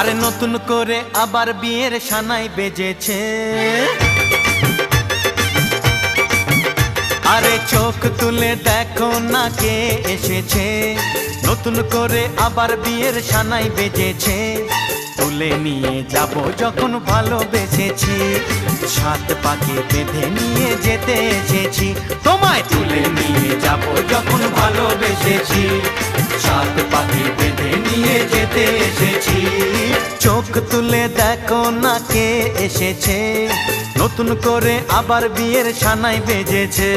আরে নতুন করে আবার বিয়ের সানাই বেজেছে। আরে চোখ তুলে দেখো না কে এসেছে, নতুন করে আবার বিয়ের সানাই বেজেছে। তুলে নিয়ে যাব যখন ভালোবেসেছি, সাত পাকে বেঁধে নিয়ে যেতে এসেছি। তোমায় তুলে নিয়ে যাব যখন ভালোবেসেছি, সাত পাকে বেঁধে নিয়ে যেতে এসেছি। চোখ তুলে দেখো না কে এসেছে, নতুন করে আবার বিয়ের সানাই বেজেছে।